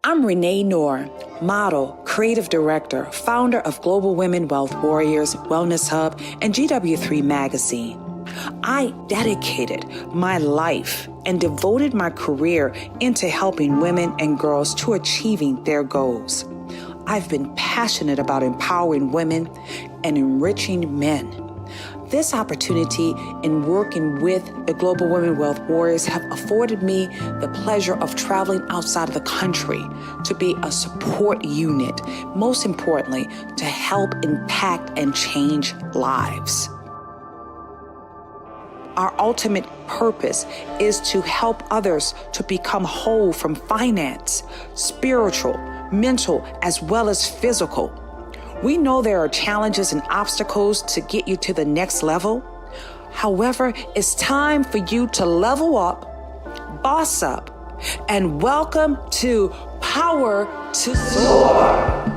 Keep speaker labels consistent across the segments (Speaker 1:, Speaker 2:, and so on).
Speaker 1: I'm Renee Noor, model, creative director, founder of Global Women Wealth Warriors, Wellness Hub, and GW3 Magazine. I dedicated my life and devoted my career into helping women and girls to achieving their goals. I've been passionate about empowering women and enriching men. This opportunity in working with the Global Women Wealth Warriors have afforded me the pleasure of traveling outside of the country to be a support unit, most importantly, to help impact and change lives. Our ultimate purpose is to help others to become whole from finance, spiritual, mental, as well as physical. We know there are challenges and obstacles to get you to the next level. However, it's time for you to level up, boss up, and welcome to Power to Soar.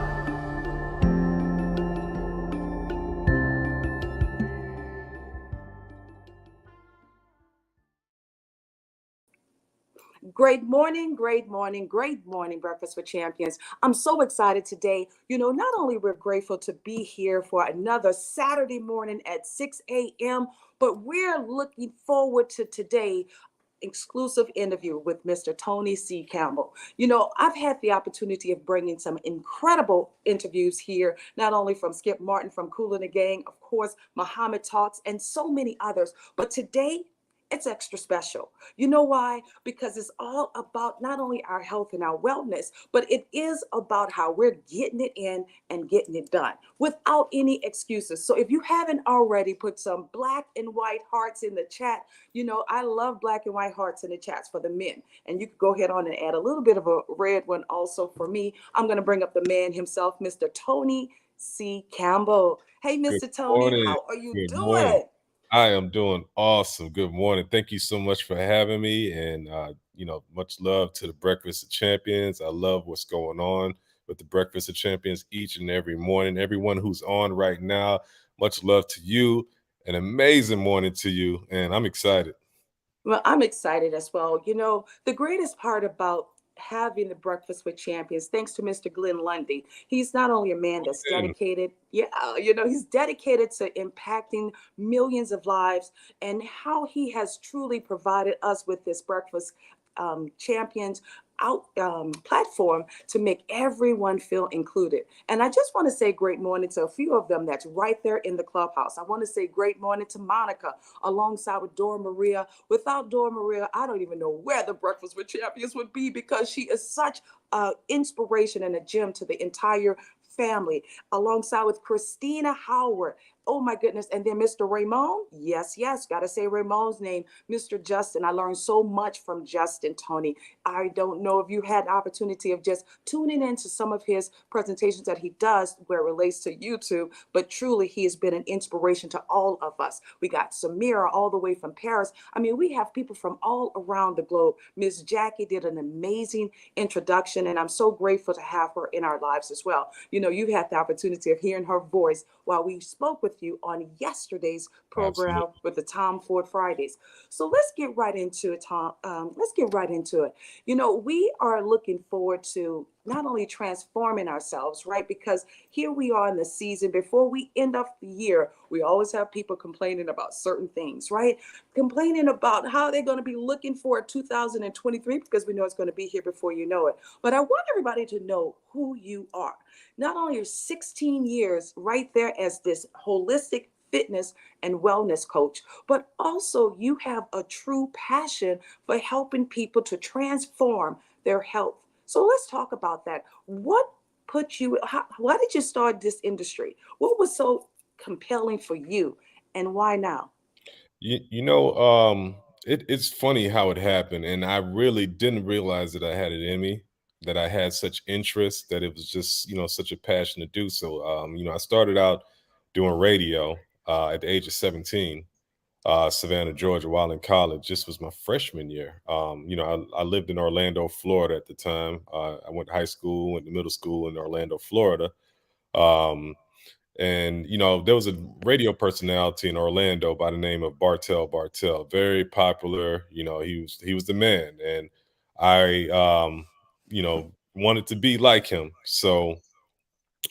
Speaker 1: Great morning, great morning, great morning, Breakfast with Champions. I'm so excited today. Not only we're grateful to be here for another Saturday morning at 6 a.m., but we're looking forward to today exclusive interview with Mr. Tony C. Campbell. I've had the opportunity of bringing some incredible interviews here, not only from Skip Martin from Kool and the Gang, of course, Muhammad Talks, and so many others. But today, it's extra special. You know why? Because it's all about not only our health and our wellness, but it is about how we're getting it in and getting it done without any excuses. So if you haven't already, put some black and white hearts in the chat. I love black and white hearts in the chats for the men. And you can go ahead on and add a little bit of a red one also for me. I'm going to bring up the man himself, Mr. Tony C. Campbell. Hey, Mr. Tony, how are you doing?
Speaker 2: Morning. I am doing awesome. Good morning. Thank you so much for having me. And, much love to the Breakfast of Champions. I love what's going on with the Breakfast of Champions each and every morning. Everyone who's on right now, much love to you. An amazing morning to you. And I'm excited.
Speaker 1: Well, I'm excited as well. The greatest part about having the Breakfast with Champions, thanks to Mr. Glenn Lundy, he's not only a man that's dedicated, he's dedicated to impacting millions of lives, and how he has truly provided us with this Breakfast Champions platform to make everyone feel included. And I just want to say great morning to a few of them that's right there in the clubhouse. I want to say great morning to Monica alongside with Dora Maria. Without Dora Maria, I don't even know where the Breakfast with Champions would be, because she is such an inspiration and a gem to the entire family, alongside with Christina Howard. Oh my goodness. And then Mr. Ramon. Yes, got to say Ramon's name. Mr. Justin. I learned so much from Justin, Tony. I don't know if you had the opportunity of just tuning into some of his presentations that he does where it relates to YouTube, but truly he has been an inspiration to all of us. We got Samira all the way from Paris. I mean, we have people from all around the globe. Miss Jackie did an amazing introduction, and I'm so grateful to have her in our lives as well. You had the opportunity of hearing her voice while we spoke with you on yesterday's program. Absolutely. With the Tom Ford Fridays. So let's get right into it, Tom. Let's get right into it. We are looking forward to not only transforming ourselves, right? Because here we are in the season, before we end off the year, we always have people complaining about certain things, right? Complaining about how they're going to be looking for 2023, because we know it's going to be here before you know it. But I want everybody to know who you are. Not only your 16 years right there as this holistic fitness and wellness coach, but also you have a true passion for helping people to transform their health. So let's talk about that. What put you, why did you start this industry? What was so compelling for you, and why now?
Speaker 2: You know, it's funny how it happened, and I really didn't realize that I had it in me, that I had such interest, that it was just such a passion to do so. I started out doing radio at the age of 17, Savannah, Georgia, while in college. This was my freshman year. I lived in Orlando, Florida at the time. I went to high school, went to middle school in Orlando, Florida. Um, and there was a radio personality in Orlando by the name of Bartell, very popular. He was the man, and I wanted to be like him. So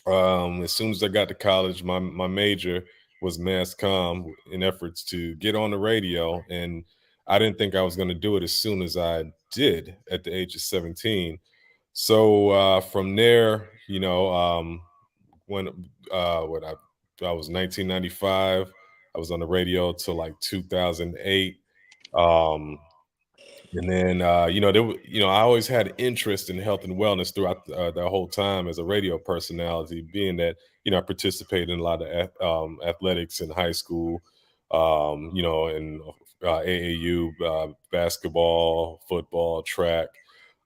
Speaker 2: as soon as I got to college, my major was mass comm in efforts to get on the radio, and I didn't think I was going to do it as soon as I did at the age of 17. So from there, when what I was 1995. I was on the radio till like 2008. Um, and then I always had interest in health and wellness throughout that whole time as a radio personality, being that I participated in a lot of athletics in high school, in AAU, basketball, football, track.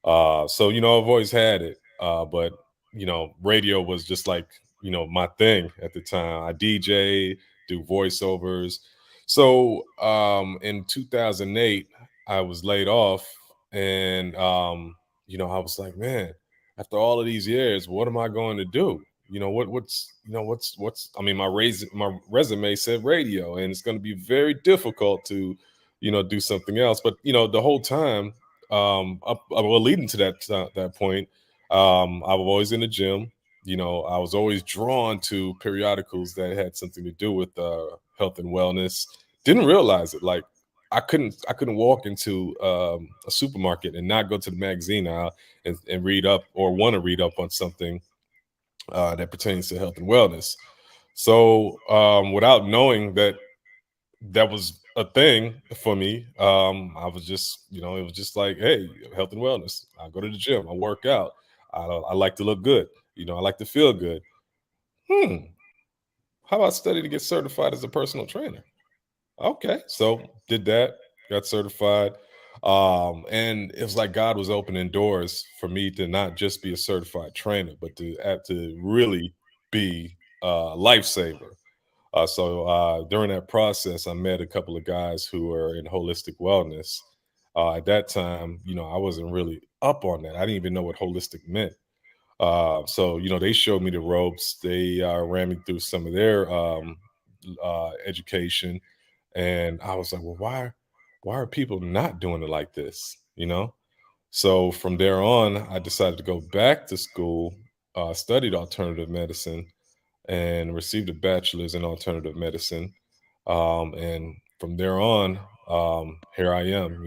Speaker 2: So I've always had it, but radio was just like my thing at the time. I DJ, do voiceovers. So in 2008, I was laid off, and I was like, man, after all of these years, what am I going to do? What's I mean, my resume said radio, and it's going to be very difficult to do something else. But the whole time, well, leading to that point, I was always in the gym. I was always drawn to periodicals that had something to do with health and wellness. Didn't realize it. Like I couldn't walk into a supermarket and not go to the magazine aisle and read up, or want to read up on something that pertains to health and wellness. So without knowing that was a thing for me, I was just, it was just like, hey, health and wellness. I go to the gym, I work out. I like to look good. I like to feel good. Hmm. How about study to get certified as a personal trainer? Okay, so did that, got certified. And it was like God was opening doors for me to not just be a certified trainer, but to really be a lifesaver. So during that process, I met a couple of guys who were in holistic wellness. At that time, I wasn't really up on that. I didn't even know what holistic meant. So they showed me the ropes. They ran me through some of their education, and I was like, well, why are people not doing it like this? So from there on, I decided to go back to school, studied alternative medicine, and received a bachelor's in alternative medicine. And from there on, here I am.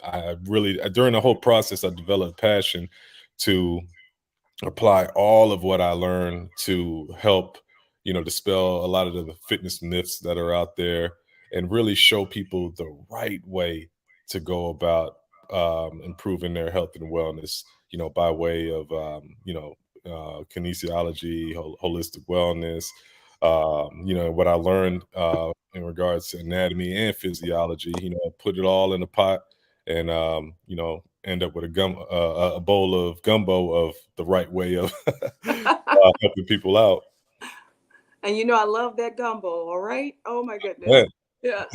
Speaker 2: I really, during the whole process, I developed passion to apply all of what I learned to help, dispel a lot of the fitness myths that are out there, and really show people the right way to go about improving their health and wellness, by way of, kinesiology, holistic wellness, what I learned in regards to anatomy and physiology, put it all in a pot, and end up with a bowl of gumbo of the right way of helping people out.
Speaker 1: And I love that gumbo, all right? Oh my goodness.
Speaker 2: Man.
Speaker 1: Yeah.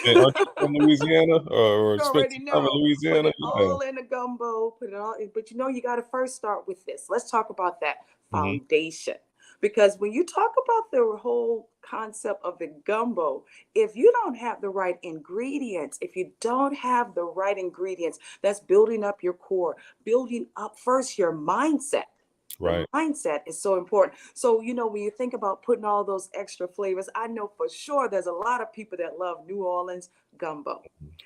Speaker 2: And aren't you from Louisiana, or
Speaker 1: You
Speaker 2: spent
Speaker 1: already
Speaker 2: some time in
Speaker 1: know. Put
Speaker 2: Louisiana?
Speaker 1: it
Speaker 2: Yeah.
Speaker 1: all in the gumbo, put it all in. But you got to first start with this. Let's talk about that
Speaker 2: Mhm.
Speaker 1: foundation. Because when you talk about the whole concept of the gumbo, if you don't have the right ingredients, if you don't have the right ingredients, that's building up your core, building up first your mindset. The
Speaker 2: Right.
Speaker 1: mindset is so important. So, when you think about putting all those extra flavors, I know for sure there's a lot of people that love New Orleans gumbo.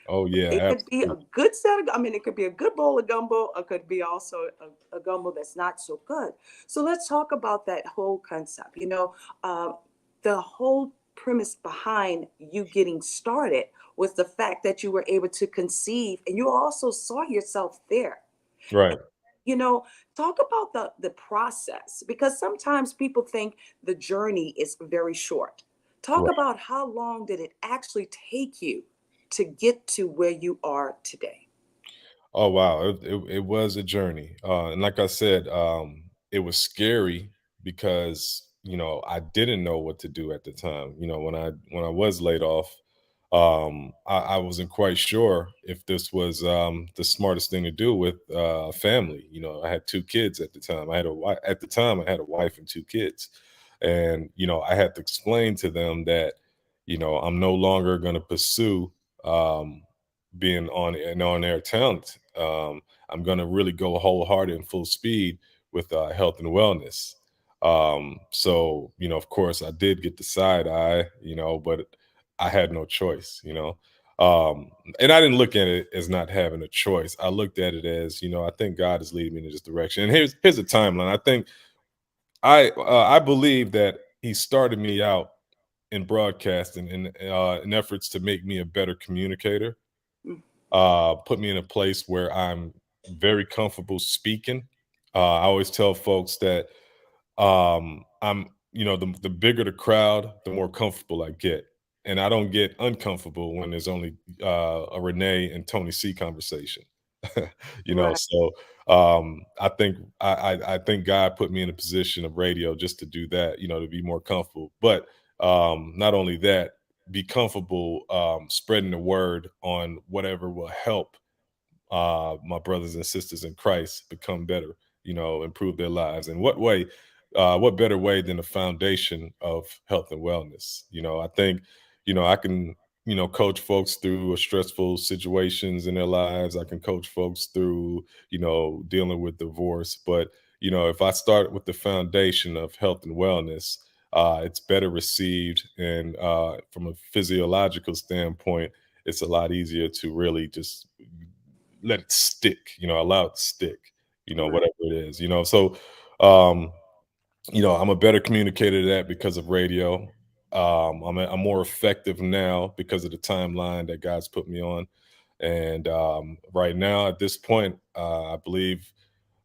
Speaker 2: Oh yeah,
Speaker 1: It could be a
Speaker 2: absolutely.
Speaker 1: good set of, I mean, it could be a good bowl of gumbo, or it could be also a gumbo that's not so good. So let's talk about that whole concept. The whole premise behind you getting started was the fact that you were able to conceive and you also saw yourself there.
Speaker 2: Right.
Speaker 1: you know Talk about the process, because sometimes people think the journey is very short. Talk
Speaker 2: Right.
Speaker 1: about how long did it actually take you to get to where you are today.
Speaker 2: Oh wow, it was a journey, and like I said, it was scary because I didn't know what to do at the time. When I was laid off, I wasn't quite sure if this was the smartest thing to do with family. I had two kids at the time. At the time I had a wife and two kids, and I had to explain to them that I'm no longer going to pursue. Um, Being on an on-air talent, I'm going to really go wholehearted and full speed with health and wellness. So, of course, I did get the side eye, but I had no choice, Um, and I didn't look at it as not having a choice. I looked at it as, I think God is leading me in this direction. And here's a timeline. I think I believe that He started me out in broadcasting in efforts to make me a better communicator,
Speaker 1: Mm.
Speaker 2: put me in a place where I'm very comfortable speaking. I always tell folks that the bigger the crowd, the more comfortable I get. And I don't get uncomfortable when there's only a Renee and Tony C conversation.
Speaker 1: Right.
Speaker 2: So I think God put me in a position of radio just to do that, to be more comfortable. But not only that, be comfortable spreading the word on whatever will help my brothers and sisters in Christ become better, improve their lives. And what way, what better way than the foundation of health and wellness? I think, I can, coach folks through stressful situations in their lives. I can coach folks through, dealing with divorce. But, if I start with the foundation of health and wellness, it's better received. And from a physiological standpoint, it's a lot easier to really just let it stick, allow it to stick,
Speaker 1: Right.
Speaker 2: whatever it is, So, um, I'm a better communicator to that because of radio. I'm more effective now because of the timeline that God's put me on. And right now, at this point, I believe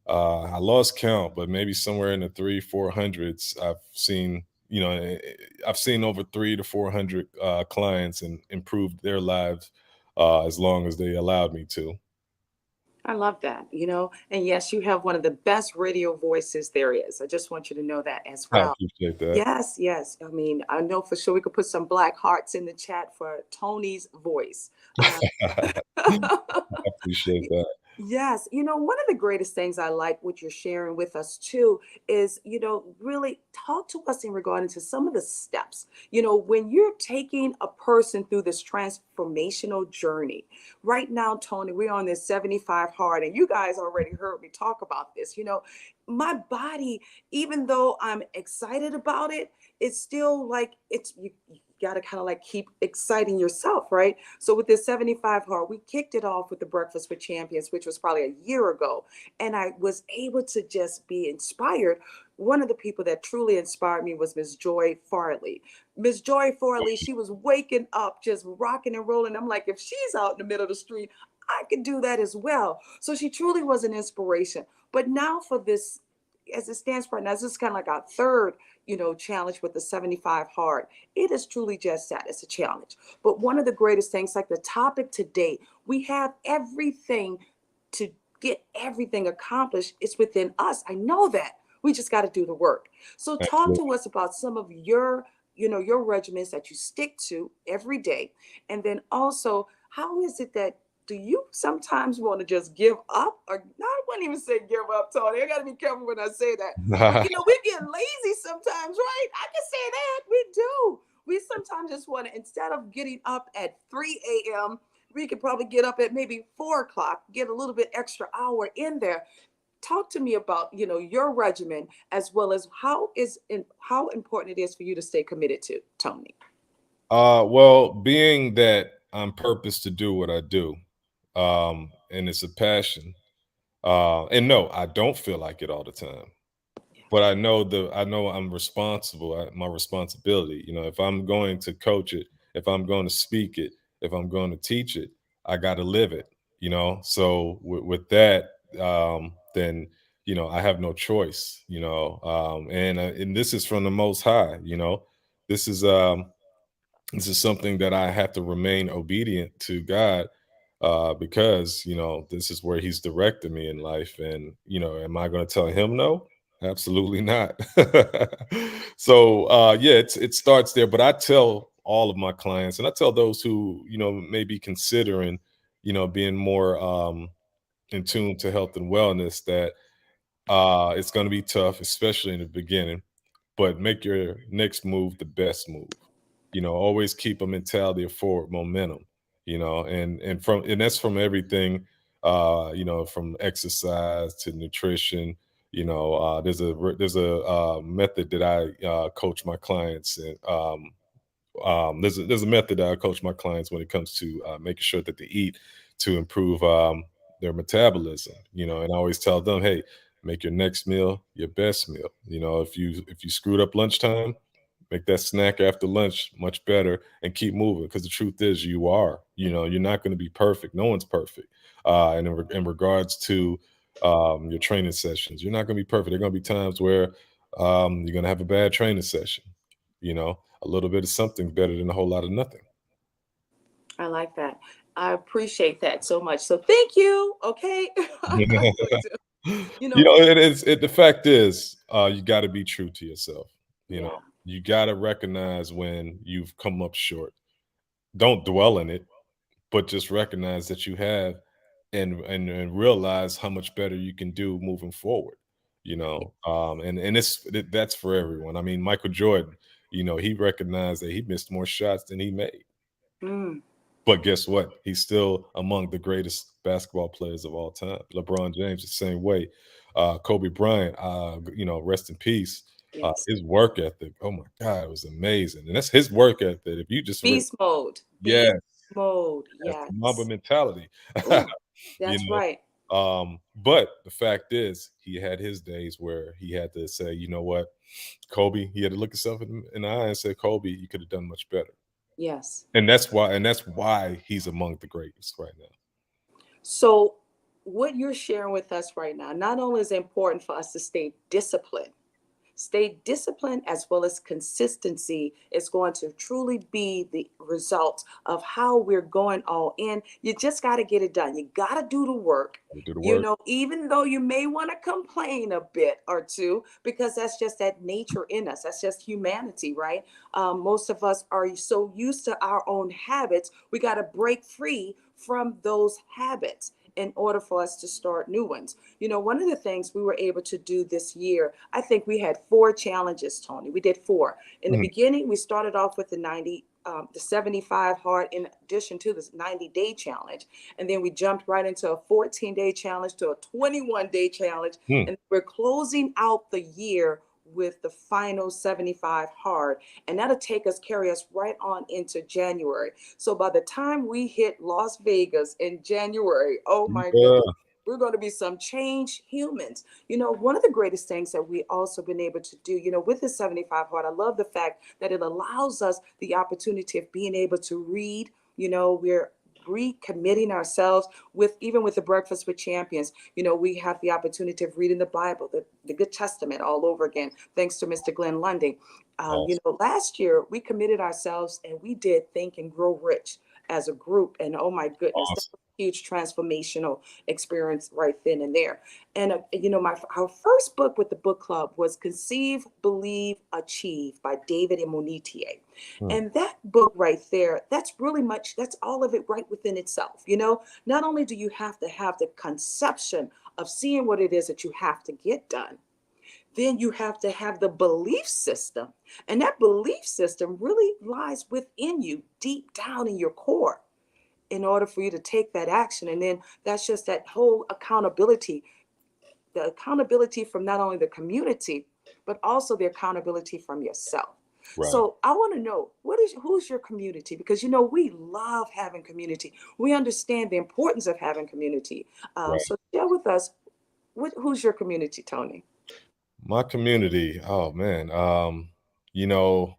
Speaker 2: I lost count, but maybe somewhere in the 300-400s. I've seen over 300 to 400 clients and improved their lives as long as they allowed me to.
Speaker 1: I love that. And yes, you have one of the best radio voices there is. I just want you to know that as
Speaker 2: I
Speaker 1: well.
Speaker 2: appreciate that.
Speaker 1: Yes, yes. I mean, I know for sure we could put some black hearts in the chat for Tony's voice. Uh,
Speaker 2: I appreciate that.
Speaker 1: Yes, one of the greatest things I like what you're sharing with us too is, really talk to us in regard to some of the steps. When you're taking a person through this transformational journey. Right now, Tony, we're on this 75 hard, and you guys already heard me talk about this. My body, even though I'm excited about it, it's still like you got to kind of like keep exciting yourself, right? So with this 75 hard, we kicked it off with the Breakfast with Champions, which was probably a year ago. And I was able to just be inspired. One of the people that truly inspired me was Miss Joy Farley. Miss Joy Farley, she was waking up, just rocking and rolling. I'm like, if she's out in the middle of the street, I could do that as well. So she truly was an inspiration. But now for this, as it stands right now, this is kind of like our third, challenge with the 75 hard. It is truly just that. It's a challenge. But one of the greatest things, like the topic today, we have everything to get everything accomplished. It's within us. I know that. We just got to do the work. So talk to
Speaker 2: Absolutely.
Speaker 1: us about some of your regimens that you stick to every day. And then also, how is it that do you sometimes want to just give up? Or no, I wouldn't even say give up, Tony. I got to be careful when I say that. But we get lazy sometimes, right? I can say that. We do. We sometimes just want to, instead of getting up at 3 a.m., we could probably get up at maybe 4 o'clock, get a little bit extra hour in there. Talk to me about, your regimen, as well as how important it is for you to stay committed to, Tony.
Speaker 2: Well, being that I'm purposed to do what I do, and it's a passion, and no, I don't feel like it all the time. But I know I'm responsible. My responsibility. If I'm going to coach it, if I'm going to speak it, if I'm going to teach it, I got to live it. So with that, then I have no choice. And this is from the Most High. This is um, this is something that I have to remain obedient to God, because this is where He's directed me in life. And am I going to tell Him no? Absolutely not. So yeah, it starts there. But I tell all of my clients, and I tell those who may be considering being more in tune to health and wellness, that it's going to be tough, especially in the beginning, but make your next move the best move. Always keep a mentality of forward momentum. And that's from everything. From exercise to nutrition. There's a method that I coach my clients, and there's a method that I coach my clients when it comes to making sure that they eat to improve their metabolism. And I always tell them, hey, make your next meal your best meal. If you screwed up lunchtime, make that snack after lunch much better, and keep moving, because the truth is, you're not going to be perfect. No one's perfect. And in regards to your training sessions, you're not going to be perfect. There are going to be times where you're going to have a bad training session. A little bit of something better than a whole lot of nothing.
Speaker 1: I like that. I appreciate that so much. So thank you. Okay. I really do. You know,
Speaker 2: The fact is, you got to be true to yourself. You know,
Speaker 1: yeah.
Speaker 2: you got to recognize when you've come up short. Don't dwell in it, but just recognize that you have, and realize how much better you can do moving forward. And that's for everyone. I mean, Michael Jordan, he recognized that he missed more shots than he made.
Speaker 1: Mm,
Speaker 2: But guess what? He's still among the greatest basketball players of all time. LeBron James, the same way. Kobe Bryant, rest in peace.
Speaker 1: yes.
Speaker 2: His work ethic, oh my God, it was amazing. And that's his work ethic. If you just
Speaker 1: Beast mode.
Speaker 2: yeah,
Speaker 1: Beast mode.
Speaker 2: that's the Mamba
Speaker 1: Yes.
Speaker 2: mentality.
Speaker 1: Oh,
Speaker 2: you
Speaker 1: that's right.
Speaker 2: But the fact is, he had his days where he had to say, you know what, Kobe, he had to look himself in the eye and say, Kobe, you could have done much better.
Speaker 1: Yes.
Speaker 2: And that's why he's among the greatest right now.
Speaker 1: So, what you're sharing with us right now, not only is it important for us to stay disciplined, as well as consistency is going to truly be the result of how we're going all in. You just got to get it done. You got to do the work.
Speaker 2: He do the work.
Speaker 1: Even though you may want to complain a bit or two, because that's just that nature in us. That's just humanity, right? Most of us are so used to our own habits. We got to break free from those habits in order for us to start new ones. One of the things we were able to do this year, I think we had 4 challenges, Tony. We did 4. In the
Speaker 2: Mhm.
Speaker 1: beginning, we started off with the 75 hard, in addition to this 90-day challenge. And then we jumped right into a 14-day challenge to a 21-day challenge.
Speaker 2: Hmm.
Speaker 1: And we're closing out the year with the final 75 hard, and that'll carry us right on into January. So by the time we hit Las Vegas in January, oh my
Speaker 2: Yeah.
Speaker 1: goodness, we're going to be some changed humans. One of the greatest things that we also been able to do, with the 75 hard, I love the fact that it allows us the opportunity of being able to read. We're recommitting ourselves with the Breakfast with Champions. We have the opportunity of reading the Bible, the Good Testament all over again, thanks to Mr. Glenn Lundy.
Speaker 2: Awesome.
Speaker 1: Last year we committed ourselves and we did Think and Grow Rich as a group. And oh my goodness,
Speaker 2: Awesome.
Speaker 1: huge transformational experience right then and there. And our first book with the book club was Conceive, Believe, Achieve by David and Monetier.
Speaker 2: Mm,
Speaker 1: And that book right there, that's all of it right within itself. Not only do you have to have the conception of seeing what it is that you have to get done, then you have to have the belief system. And that belief system really lies within you, deep down in your core, in order for you to take that action. And then that's just that whole accountability, the accountability from not only the community, but also the accountability from yourself.
Speaker 2: right,
Speaker 1: So I want to know, who's your community? Because we love having community. We understand the importance of having community.
Speaker 2: right.
Speaker 1: So share with us, who's your community, Tony?
Speaker 2: My community. Oh man. You know,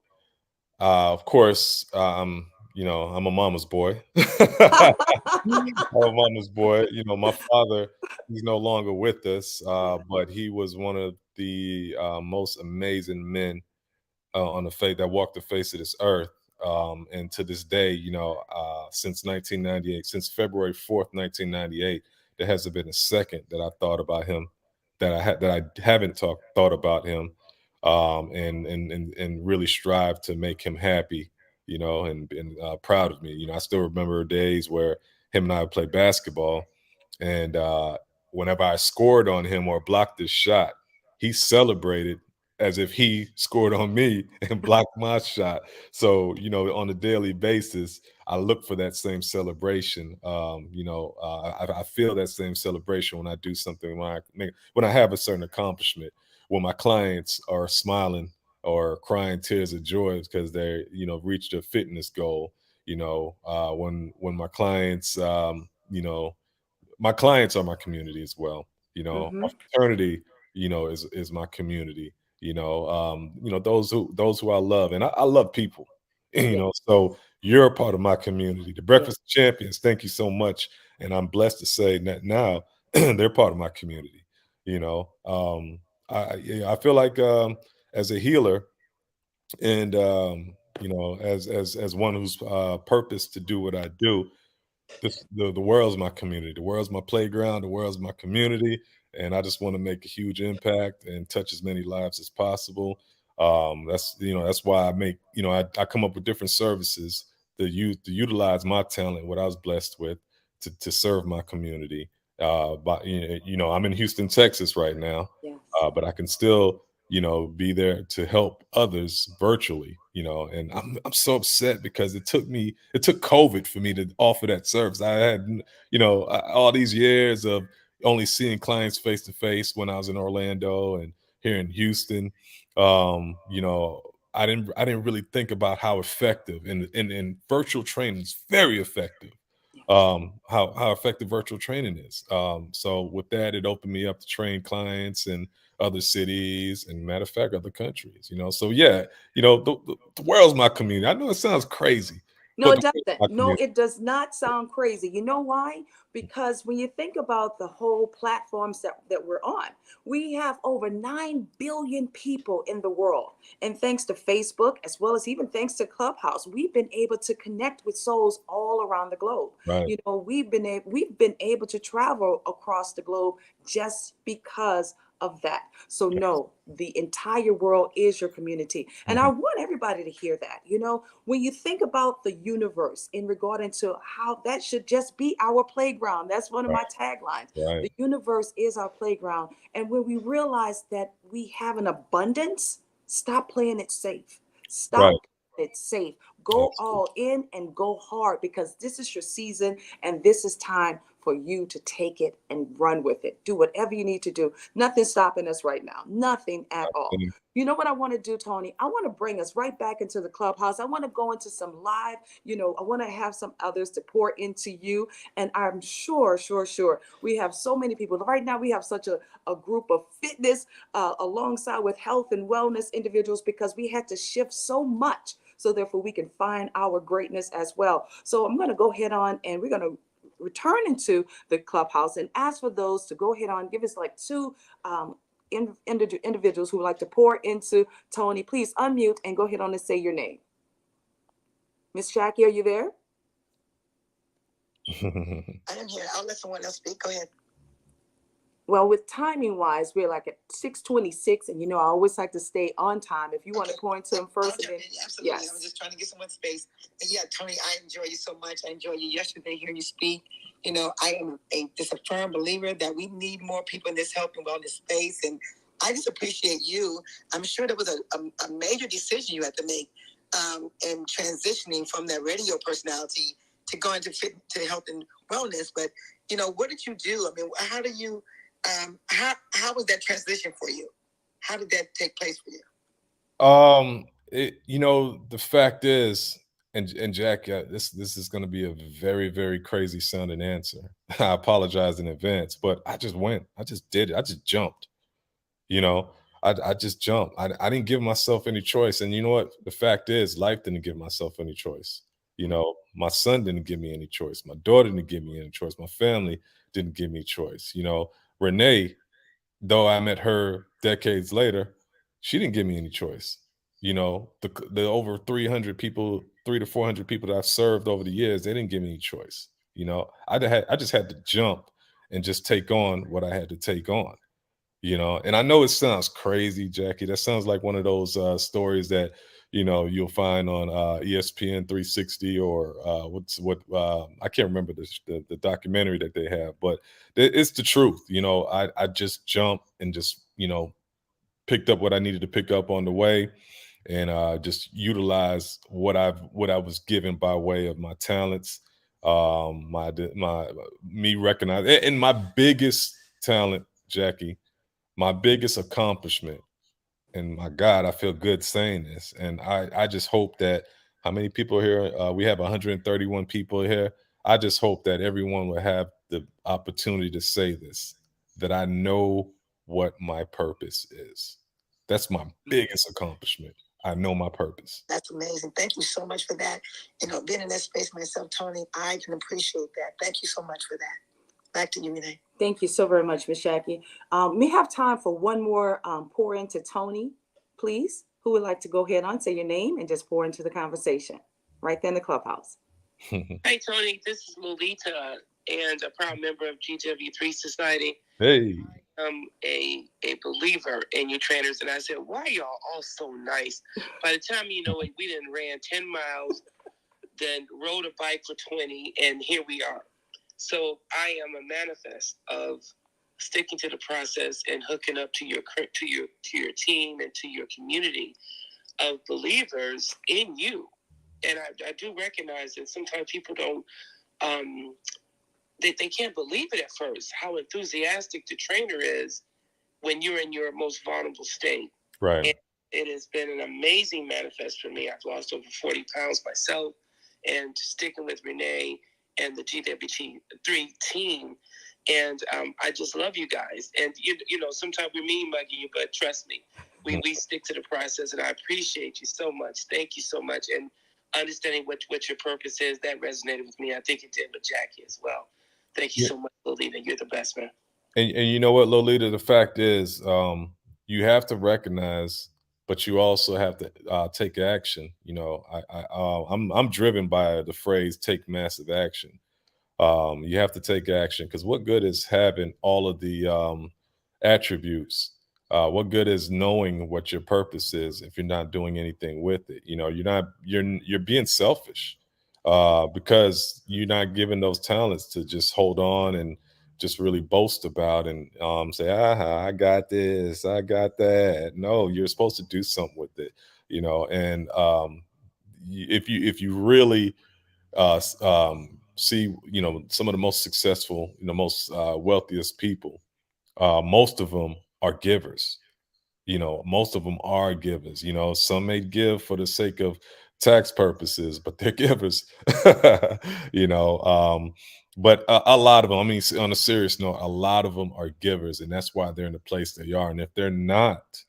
Speaker 2: of course, I'm a mama's boy. I'm a mama's boy. My father, he's no longer with us, but he was one of the most amazing men on the face that walked the face of this earth. And to this day, since 1998, since February 4th, 1998, there hasn't been a second that I thought about him, that I haven't thought about him, and really strive to make him happy, and proud of me. I still remember days where him and I would play basketball, and whenever I scored on him or blocked his shot, he celebrated as if he scored on me and blocked my shot. So, on a daily basis, I look for that same celebration. I feel that same celebration when I do something, when I have a certain accomplishment, when my clients are smiling or crying tears of joy because they, reached a fitness goal. When my clients, my clients are my community as well.
Speaker 1: Hmm.
Speaker 2: My fraternity, is my community. Those who I love, and I love people.
Speaker 1: Yeah,
Speaker 2: So you're a part of my community, the
Speaker 1: yeah.
Speaker 2: Breakfast of Champions. Thank you so much, and I'm blessed to say that now they're part of my community. You know, yeah, I feel like as a healer, and as one who's purposed to do what I do, the world's my community. The world's my playground. The world's my community, and I just want to make a huge impact and touch as many lives as possible. That's why I come up with different services to utilize my talent, what I was blessed with, to serve my community. But I'm in Houston, Texas right now,
Speaker 1: Yes.
Speaker 2: but I can still be there to help others virtually, and I'm so upset because it took COVID for me to offer that service. I had, all these years of only seeing clients face to face when I was in Orlando and here in Houston. I didn't really think about how effective, and virtual training is very effective.
Speaker 1: Yes.
Speaker 2: How effective virtual training is. So with that, it opened me up to train clients in other cities and, matter of fact, other countries. So yeah, the world's my community. I know it sounds crazy,
Speaker 1: No,
Speaker 2: but
Speaker 1: it
Speaker 2: the world's
Speaker 1: doesn't.
Speaker 2: my
Speaker 1: No,
Speaker 2: community.
Speaker 1: it does not sound crazy. You know why? Because when you think about the whole platforms that we're on, we have over 9 billion people in the world. And thanks to Facebook, as well as even thanks to Clubhouse, we've been able to connect with souls all around the globe.
Speaker 2: Right.
Speaker 1: We've been able to travel across the globe just because of that. So no, the entire world is your community. And I
Speaker 2: Mhm.
Speaker 1: want everybody to hear that. When you think about the universe in regard to how that should just be our playground, that's one of
Speaker 2: Right.
Speaker 1: my taglines.
Speaker 2: Right.
Speaker 1: The universe is our playground. And when we realize that we have an abundance, stop playing it safe.
Speaker 2: Right.
Speaker 1: Stop playing it safe. Go
Speaker 2: Absolutely.
Speaker 1: all in and go hard, because this is your season and this is time for you to take it and run with it. Do whatever you need to do. Nothing's stopping us right now. Nothing at all.
Speaker 2: Absolutely.
Speaker 1: You know what I want to do, Tony? I want to bring us right back into the clubhouse. I want to go into some live, I want to have some others to pour into you. And I'm sure, we have so many people. Right now, we have such a group of fitness alongside with health and wellness individuals, because we had to shift so much. So therefore, we can find our greatness as well. So I'm going to go ahead on and we're going to return into the clubhouse and ask for those to go ahead on, give us like two individuals who would like to pour into Tony. Please unmute and go ahead on and say your name. Miss Jackie, are you there?
Speaker 3: I am here. I'll let someone else speak. Go ahead.
Speaker 1: Well, with timing wise, we're like at 6:26, and I always like to stay on time. If you want to point to him first, and then
Speaker 3: absolutely. Yes. I was just trying to get someone space. But yeah, Tony, I enjoy you so much. I enjoyed you yesterday hearing you speak. I am just a firm believer that we need more people in this health and wellness space, and I just appreciate you. I'm sure there was a major decision you had to make in transitioning from that radio personality to going to health and wellness. But what did you do? I mean, how do you? How was that transition for you? How did that take place for you?
Speaker 2: The fact is, and Jack, this is going to be a very, very crazy sounding answer. I apologize in advance, but I just went. I just did it. I just jumped. You know, I just jumped. I didn't give myself any choice. And you know what? The fact is, life didn't give myself any choice. My son didn't give me any choice. My daughter didn't give me any choice. My family didn't give me choice. Renee, though I met her decades later, she didn't give me any choice. The over 300 people, 300 to 400 people that I've served over the years, they didn't give me any choice. I just had to jump and just take on what I had to take on. And I know it sounds crazy, Jackie. That sounds like one of those stories that you'll find on ESPN 360 or I can't remember the documentary that they have, but it's the truth. I just jumped and just picked up what I needed to pick up on the way, and just utilize what I was given by way of my talents, my me recognize, and my biggest talent, Jackie, my biggest accomplishment, and my God, I feel good saying this. And I just hope that how many people here? We have 131 people here. I just hope that everyone will have the opportunity to say this, that I know what my purpose is. That's my biggest accomplishment. I know my purpose.
Speaker 3: That's amazing. Thank you so much for that. Being in that space myself, Tony, I can appreciate that. Thank you so much for that. Back to you, Renee.
Speaker 1: Thank you so very much, Ms. Jackie. We have time for one more pour into Tony, please. Who would like to go ahead and say your name and just pour into the conversation right there in the clubhouse?
Speaker 4: Hey, Tony, this is Lolita and a proud member of GW3 Society.
Speaker 2: Hey.
Speaker 4: I'm a believer in you trainers, and I said, why y'all all so nice? By the time you know it, we done ran 10 miles, then rode a bike for 20, and here we are. So I am a manifest of sticking to the process and hooking up to your team and to your community of believers in you. And I do recognize that sometimes people don't, they can't believe it at first, how enthusiastic the trainer is when you're in your most vulnerable state.
Speaker 2: Right.
Speaker 4: And it has been an amazing manifest for me. I've lost over 40 pounds myself, and sticking with Renee and the GW3 team. And I just love you guys. And, sometimes we mean mugging you, but trust me, we stick to the process, and I appreciate you so much. Thank you so much. And understanding what your purpose is, that resonated with me. I think it did with Jackie as well. Thank you so much, Lolita. You're the best, man.
Speaker 2: And you know what, Lolita, the fact is, you have to recognize, but you also have to take action. I'm driven by the phrase "take massive action." You have to take action, because what good is having all of the attributes? What good is knowing what your purpose is if you're not doing anything with it? You're being selfish, because you're not given those talents to just hold on and just really boast about and say, I got this, I got that. No, you're supposed to do something with it, and if you really see, some of the most successful, most wealthiest people, most of them are givers. Most of them are givers. Some may give for the sake of tax purposes, but they're givers. you know but a lot of them, I mean, on a serious note, a lot of them are givers, and that's why they're in the place they are. And if they're not,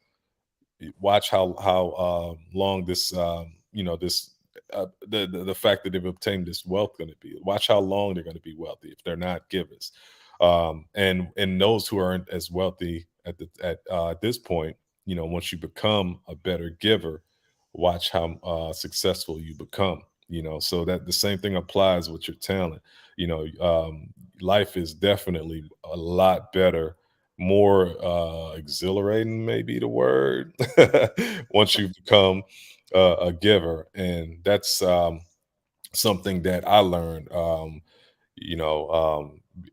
Speaker 2: watch how long this this the fact that they've obtained this wealth going to be. Watch how long they're going to be wealthy if they're not givers. And those who aren't as wealthy at this point, once you become a better giver, watch how successful you become. you know, so that the same thing applies with your talent. You know, life is definitely a lot better, more exhilarating, maybe the word, once you become a giver. And that's something that I learned. You know,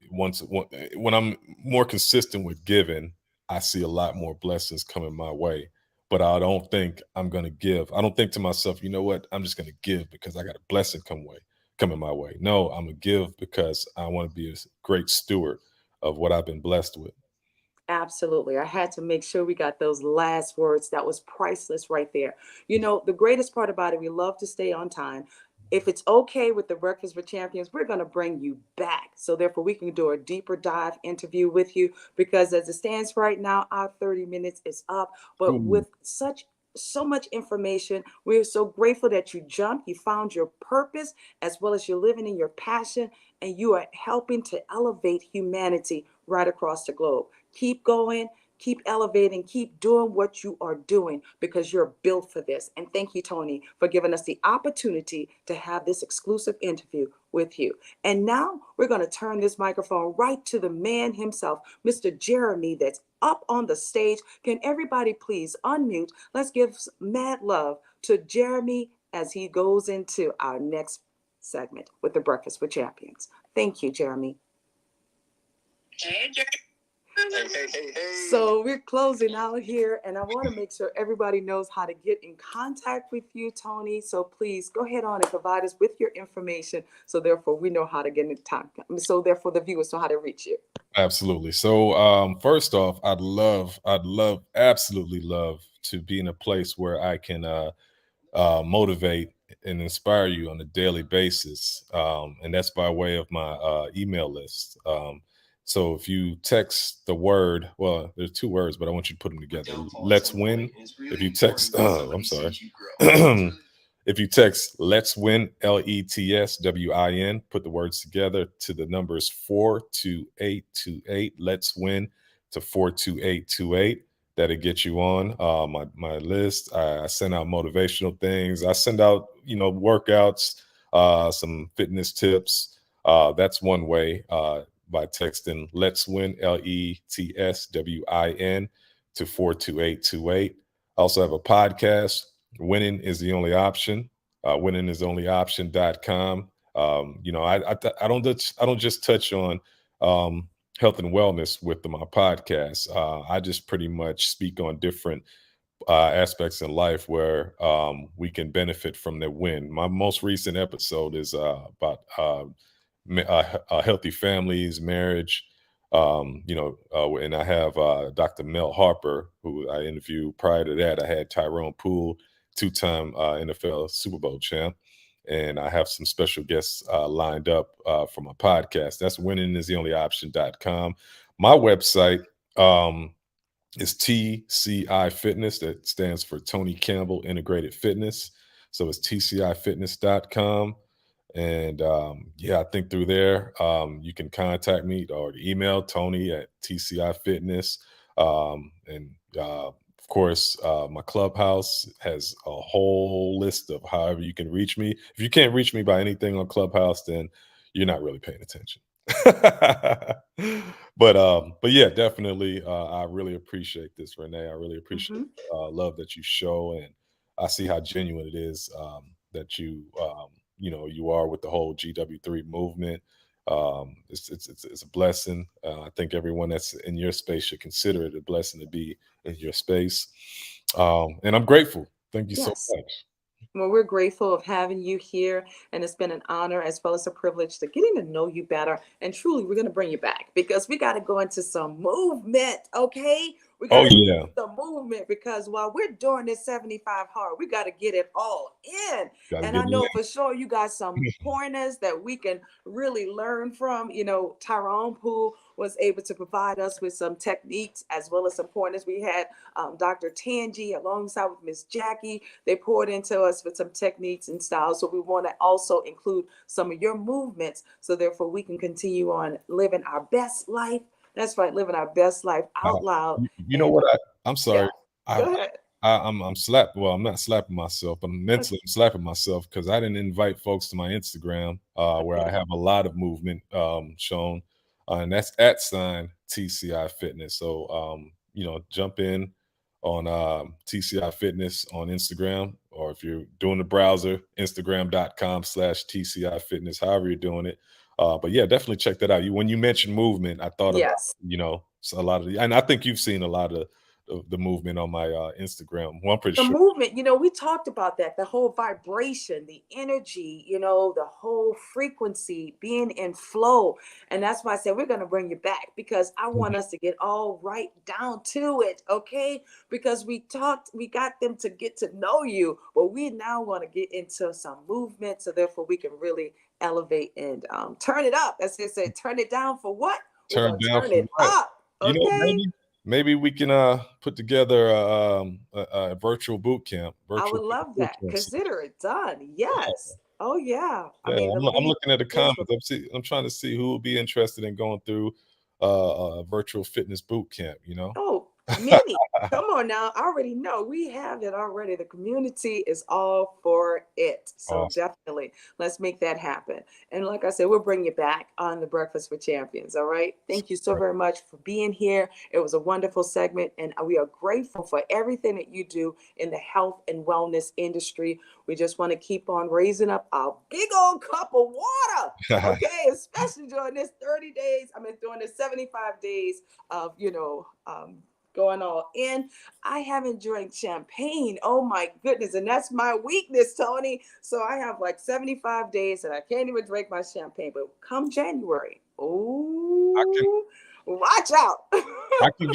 Speaker 2: when I'm more consistent with giving, I see a lot more blessings coming my way. But I don't think I'm going to give. I don't think to myself, you know what? I'm just going to give because I got a blessing coming my way. No, I'm going to give because I want to be a great steward of what I've been blessed with.
Speaker 1: Absolutely. I had to make sure we got those last words. That was priceless right there. You know, the greatest part about it, we love to stay on time. If it's okay with the Breakfast with Champions, we're going to bring you back. So, therefore, we can do a deeper dive interview with you because as it stands right now, our 30 minutes is up. But
Speaker 2: Ooh.
Speaker 1: with so much information, we're so grateful that you jumped, you found your purpose, as well as you're living in your passion, and you are helping to elevate humanity right across the globe. Keep going, keep elevating, keep doing what you are doing because you're built for this. And thank you, Tony, for giving us the opportunity to have this exclusive interview with you. And now we're going to turn this microphone right to the man himself, Mr. Jeremy, that's up on the stage. Can everybody please unmute? Let's give mad love to Jeremy as he goes into our next segment with the Breakfast with Champions. Thank you, Jeremy.
Speaker 4: Hey, Jeremy.
Speaker 3: Hey.
Speaker 1: So we're closing out here, and I want to make sure everybody knows how to get in contact with you, Tony. So please go ahead on and provide us with your information. So therefore, we know how to get in time. So therefore, the viewers know how to reach you.
Speaker 2: Absolutely. So first off, absolutely love to be in a place where I can motivate and inspire you on a daily basis. And that's by way of my email list. So if you text the word, well, there's two words, but I want you to put them together. Let's win. If you text, I'm sorry. If you text Let's Win, LETSWIN, put the words together to the numbers 42828. Let's Win to 42828. That'll get you on my list. I send out motivational things. I send out, you know, workouts, some fitness tips. That's one way by texting Let's Win, LETSWIN to 42828. I also have a podcast. Winning is the only option. Winningistheonlyoption.com. You know, I don't just touch on health and wellness with my podcast. I just pretty much speak on different aspects in life where we can benefit from the win. My most recent episode is about healthy families, marriage. And I have Dr. Mel Harper, who I interviewed. Prior to that, I had Tyrone Poole, two-time NFL Super Bowl champ. And I have some special guests lined up for my podcast. That's winningistheonlyoption.com. My website is TCI Fitness. That stands for Tony Campbell Integrated Fitness. So it's tcifitness.com. And I think through there, you can contact me or email Tony at TCI Fitness. Of course, my Clubhouse has a whole list of however you can reach me. If you can't reach me by anything on Clubhouse, then you're not really paying attention. But yeah, definitely, I really appreciate this, Renee. I really appreciate love that you show, and I see how genuine it is that you are with the whole GW3 movement. It's a blessing. I think everyone that's in your space should consider it a blessing to be in your space. And I'm grateful. Thank you so
Speaker 1: Yes.
Speaker 2: much.
Speaker 1: Well, we're grateful of having you here, and it's been an honor as well as a privilege to getting to know you better. And truly, we're going to bring you back because we got to go into some movement, okay? We got
Speaker 2: Oh
Speaker 1: to
Speaker 2: yeah,
Speaker 1: do some movement because while we're doing this 75 hard, we got to get it all in.
Speaker 2: gotta
Speaker 1: And
Speaker 2: get
Speaker 1: I
Speaker 2: it
Speaker 1: know for sure you got some pointers that we can really learn from. You know, Tyrone Poole was able to provide us with some techniques as well as some pointers. We had Dr. Tangi alongside with Miss Jackie. They poured into us with some techniques and styles. So we want to also include some of your movements. So therefore we can continue on living our best life. That's right, living our best life
Speaker 2: in.
Speaker 1: out loud.
Speaker 2: You know
Speaker 1: And
Speaker 2: what? I'm
Speaker 1: yeah,
Speaker 2: sorry. I
Speaker 1: go ahead.
Speaker 2: I'm slapped. Well, I'm not slapping myself, but mentally I'm slapping myself because I didn't invite folks to my Instagram, where I
Speaker 1: Okay.
Speaker 2: have a lot of movement shown, and that's at sign TCI Fitness. So jump in on TCI Fitness on Instagram, or if you're doing the browser, Instagram.com/TCI Fitness, however you're doing it. But yeah, definitely check that out. When you mentioned movement, I thought about
Speaker 1: Yes.
Speaker 2: a lot of and I think you've seen a lot of the movement on my Instagram. Well, I'm pretty
Speaker 1: The
Speaker 2: sure.
Speaker 1: movement, we talked about that, the whole vibration, the energy, the whole frequency being in flow. And that's why I said we're going to bring you back, because I want
Speaker 2: Mhm.
Speaker 1: us to get all right down to it. Okay. Because we got them to get to know you, but we now want to get into some movement. So therefore we can really elevate and turn it up. As they said, turn it down for what? We're
Speaker 2: Turn
Speaker 1: going to
Speaker 2: down
Speaker 1: turn
Speaker 2: for
Speaker 1: it
Speaker 2: what?
Speaker 1: up. Okay.
Speaker 2: Maybe we can put together a virtual boot camp,
Speaker 1: I
Speaker 2: virtual
Speaker 1: would love
Speaker 2: boot
Speaker 1: that.
Speaker 2: camp.
Speaker 1: Consider it done. Yes. Oh yeah. I
Speaker 2: Yeah,
Speaker 1: mean, the
Speaker 2: I'm
Speaker 1: link
Speaker 2: looking at the
Speaker 1: is
Speaker 2: comments. I'm trying to see who will be interested in going through a virtual fitness boot camp.
Speaker 1: oh many. Come on now. I already know we have it already. The community is all for it. So
Speaker 2: Awesome.
Speaker 1: definitely let's make that happen. And like I said, we'll bring you back on the Breakfast with Champions. All right. Thank you so very much for being here. It was a wonderful segment, and we are grateful for everything that you do in the health and wellness industry. We just want to keep on raising up our big old cup of water. Okay, especially during this 30 days. During this 75 days of, going all in. I haven't drank champagne. Oh my goodness. And that's my weakness, Tony. So I have like 75 days and I can't even drink my champagne. But come January,
Speaker 2: I can
Speaker 1: oh, watch out.
Speaker 2: I could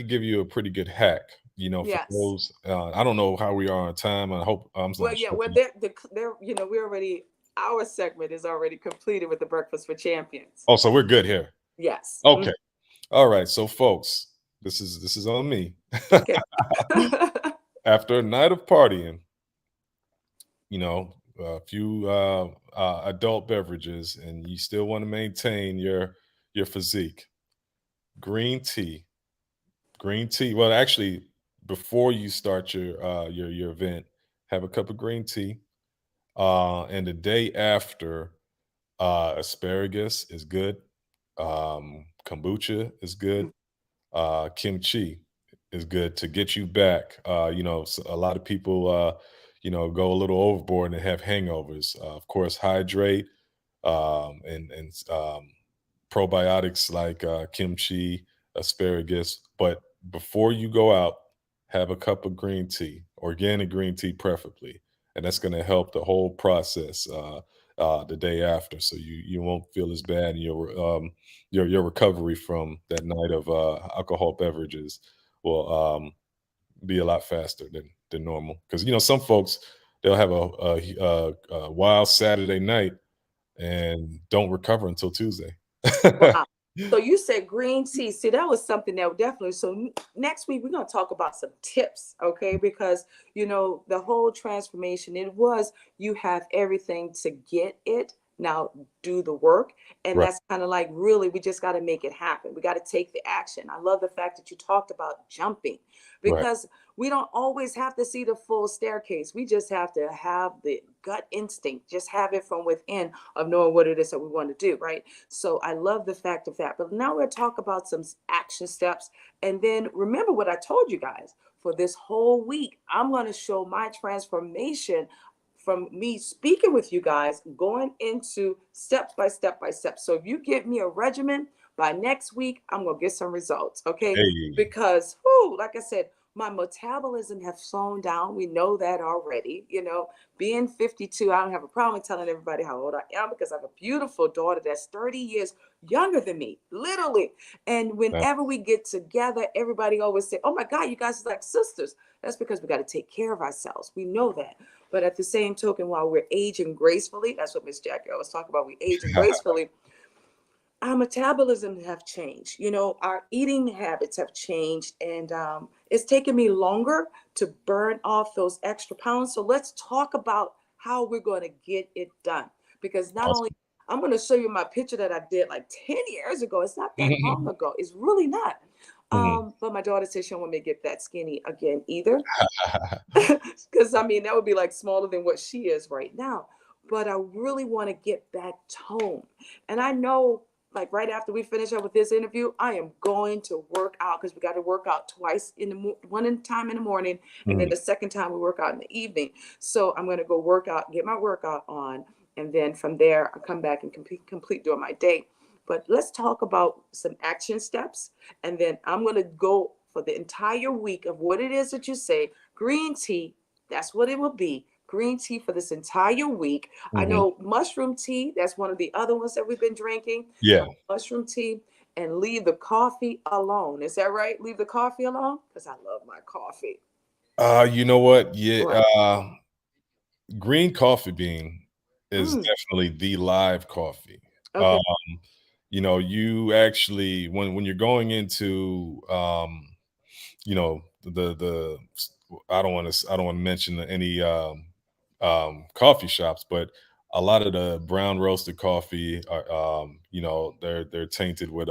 Speaker 2: give you a pretty good hack. For
Speaker 1: Yes.
Speaker 2: those, I don't know how we are on time. I hope I'm
Speaker 1: Well,
Speaker 2: not
Speaker 1: yeah,
Speaker 2: sure.
Speaker 1: well, we're already, our segment is already completed with the Breakfast for Champions.
Speaker 2: Oh, so we're good here.
Speaker 1: Yes.
Speaker 2: Okay. All right. So, folks, this is on me.
Speaker 1: Okay.
Speaker 2: After a night of partying, a few adult beverages, and you still want to maintain your physique. Green tea. Green tea. Well, actually, before you start your event, have a cup of green tea. And the day after, asparagus is good. Kombucha is good. Kimchi is good to get you back. A lot of people, go a little overboard and have hangovers. Of course, hydrate, and probiotics like kimchi, asparagus. But before you go out, have a cup of green tea, organic green tea, preferably, and that's going to help the whole process the day after, so you won't feel as bad in your recovery from that night of alcohol beverages will be a lot faster than normal. Because some folks, they'll have a wild Saturday night and don't recover until Tuesday.
Speaker 1: Wow. So you said green tea. See, that was something that definitely. So next week we're gonna talk about some tips, okay? Because the whole transformation, it was, you have everything to get it. Now do the work. And
Speaker 2: Right,
Speaker 1: that's kind of like, really, we just got to make it happen. We got to take the action. I love the fact that you talked about jumping,
Speaker 2: right,
Speaker 1: because we don't always have to see the full staircase. We just have to have the gut instinct, just have it from within, of knowing what it is that we want to do, right? So I love the fact of that. But now we'll talk about some action steps. And then remember what I told you guys, for this whole week, I'm going to show my transformation from me speaking with you guys, going into step by step by step. So if you give me a regimen, by next week, I'm going to get some results. Okay.
Speaker 2: hey,
Speaker 1: Because, whoo, like I said, my metabolism has slowed down. We know that already. Being 52, I don't have a problem telling everybody how old I am, because I have a beautiful daughter that's 30 years younger than me, literally. And
Speaker 2: uh,
Speaker 1: whenever we get together, everybody always say, "Oh my God, you guys are like sisters." That's because we got to take care of ourselves. We know that. But at the same token, while we're aging gracefully, that's what Miss Jackie always talk about. We aging gracefully. Our metabolism have changed. Our eating habits have changed, and it's taken me longer to burn off those extra pounds. So let's talk about how we're going to get it done. Because not only,
Speaker 2: awesome.
Speaker 1: I'm going to show you my picture that I did like 10 years ago. It's not that long ago. It's really not. But my daughter said she don't want me to get that skinny again either. Because I mean, that would be like smaller than what she is right now. But I really want to get back toned. And I know, like right after we finish up with this interview, I am going to work out because we got to work out twice in the time in the morning, and then the second time we work out in the evening. So I'm going to go work out, get my workout on, and then from there I come back and complete during my day. But let's talk about some action steps, and then I'm going to go for the entire week of what it is that you say. Green tea, that's what it will be. Green tea for this entire week. I know mushroom tea, that's one of the other ones that we've been drinking.
Speaker 2: Yeah.
Speaker 1: Mushroom tea, and leave the coffee alone. Is that right? Leave the coffee alone? Because I love my coffee.
Speaker 2: You know what? Yeah.
Speaker 1: What?
Speaker 2: Green coffee bean is definitely the live coffee.
Speaker 1: Okay.
Speaker 2: You know, you actually when you're going into you know, the I don't want to mention any coffee shops, but a lot of the brown roasted coffee are you know, they're tainted with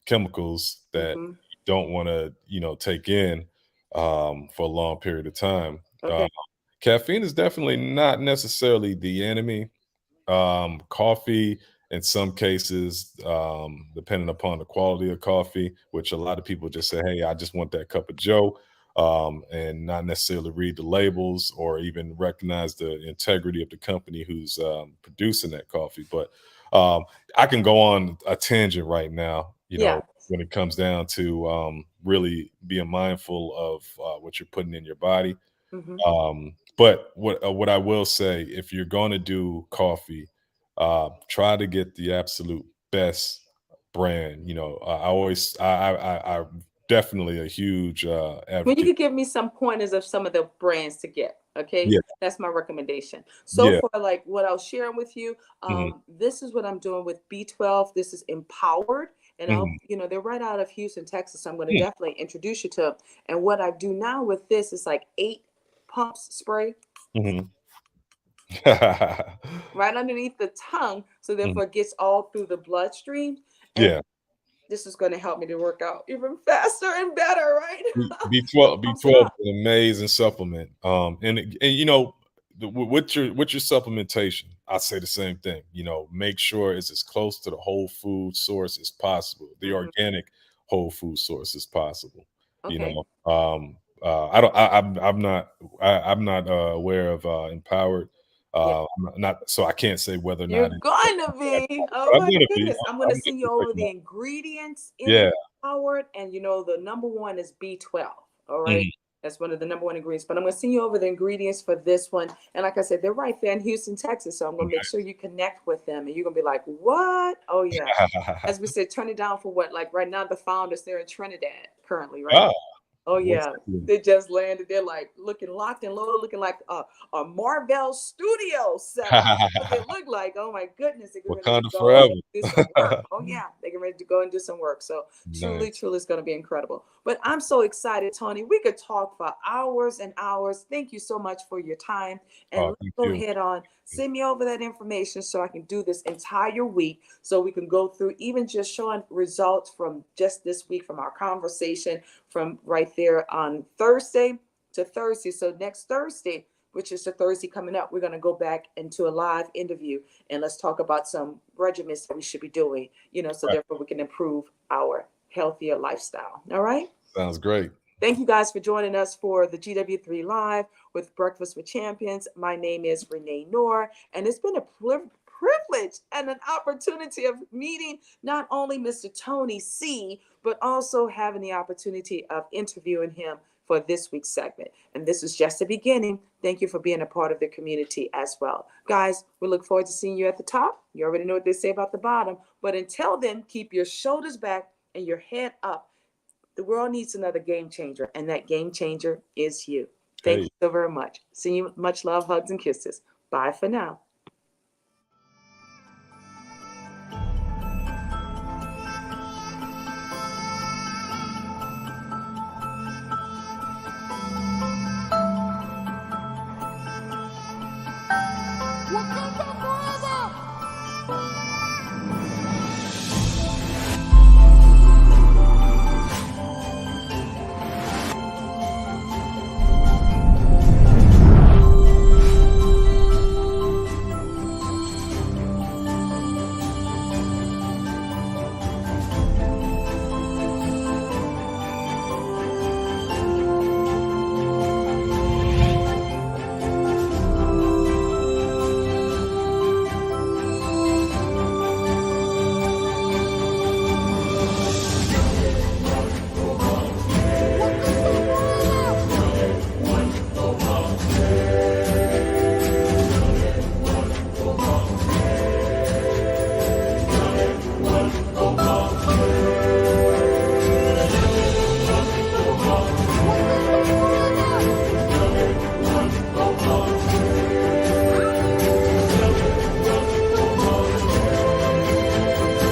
Speaker 2: chemicals that
Speaker 1: Mm-hmm.
Speaker 2: you don't want to, you know, take in for a long period of time.
Speaker 1: Okay.
Speaker 2: Caffeine is definitely not necessarily the enemy. Coffee, in some cases, depending upon the quality of coffee, which a lot of people just say, "Hey, I just want that cup of Joe," and not necessarily read the labels or even recognize the integrity of the company who's producing that coffee. But I can go on a tangent right now, you know,
Speaker 1: Yeah.
Speaker 2: when it comes down to really being mindful of what you're putting in your body.
Speaker 1: Mm-hmm.
Speaker 2: But what I will say, if you're going to do coffee, try to get the absolute best brand. You know, I always, I'm definitely a huge
Speaker 1: When you
Speaker 2: advocate.
Speaker 1: could give me some pointers of some of the brands to get, okay?
Speaker 2: Yeah,
Speaker 1: That's my recommendation. So
Speaker 2: yeah,
Speaker 1: far, like what I was sharing with you,
Speaker 2: mhm,
Speaker 1: this is what I'm doing with B12. This is Empowered. And I'll,
Speaker 2: mhm,
Speaker 1: you know, they're right out of Houston, Texas. So I'm going to
Speaker 2: mm,
Speaker 1: definitely introduce you to them. And what I do now with this is like 8 pumps spray
Speaker 2: mhm.
Speaker 1: right underneath the tongue. So
Speaker 2: Mhm.
Speaker 1: therefore it gets all through the bloodstream. And
Speaker 2: Yeah,
Speaker 1: this is going to help me to work out even faster and better, right?
Speaker 2: B12
Speaker 1: Pumps it
Speaker 2: B12
Speaker 1: up.
Speaker 2: is an amazing supplement. And you know, with your supplementation, I say the same thing. You know, make sure it's as close to the whole food source as possible, the
Speaker 1: Hmm.
Speaker 2: organic whole food source as possible. You
Speaker 1: Okay.
Speaker 2: know, I don't. I'm not aware of Empowered.
Speaker 1: Yeah.
Speaker 2: I'm not, so I can't say whether or
Speaker 1: You're
Speaker 2: not.
Speaker 1: going to be.
Speaker 2: But
Speaker 1: Oh
Speaker 2: I'm
Speaker 1: my
Speaker 2: gonna be.
Speaker 1: goodness. I'm going to
Speaker 2: I'm
Speaker 1: send
Speaker 2: gonna
Speaker 1: you over
Speaker 2: check them
Speaker 1: the
Speaker 2: out.
Speaker 1: ingredients in
Speaker 2: Yeah.
Speaker 1: Howard. And you know, the number one is B12. All right.
Speaker 2: Mhm.
Speaker 1: That's one of the number one ingredients. But I'm going to send you over the ingredients for this one. And like I said, they're right there in Houston, Texas. So I'm going to make sure you connect with them. And you're going to be like, what? Oh, yeah. As we said, turn it down for what? Like right now, the founders, they're in Trinidad currently, right?
Speaker 2: Ah,
Speaker 1: Oh
Speaker 2: what's
Speaker 1: yeah, they just landed. They're like looking locked and loaded, looking like a Marvel studio setup. That's what they look like. Oh my goodness, they're getting ready to
Speaker 2: Wakanda
Speaker 1: go
Speaker 2: forever.
Speaker 1: and do some work. Oh yeah, they're getting ready to go and do some work. So truly,
Speaker 2: Nice.
Speaker 1: truly, it's going to be incredible. But I'm so excited, Tony. We could talk for hours and hours. Thank you so much for your time. And
Speaker 2: Oh,
Speaker 1: let's
Speaker 2: thank
Speaker 1: go
Speaker 2: you.
Speaker 1: ahead on. Send me over that information so I can do this entire week. So we can go through even just showing results from just this week from our conversation from right there on Thursday to Thursday. So next Thursday, which is the Thursday coming up, we're going to go back into a live interview and let's talk about some regimens that we should be doing, you know, so
Speaker 2: Right.
Speaker 1: therefore we can improve our healthier lifestyle. All right.
Speaker 2: Sounds great.
Speaker 1: Thank you guys for joining us for the GW3 Live with Breakfast with Champions. My name is Renee Noor, and it's been a privilege and an opportunity of meeting not only Mr. Tony C, but also having the opportunity of interviewing him for this week's segment. And this is just the beginning. Thank you for being a part of the community as well. Guys, we look forward to seeing you at the top. You already know what they say about the bottom. But until then, keep your shoulders back and your head up. The world needs another game changer, and that game changer is you. Thank
Speaker 2: Hey.
Speaker 1: you so very much. See you. Much love, hugs, and kisses. Bye for now.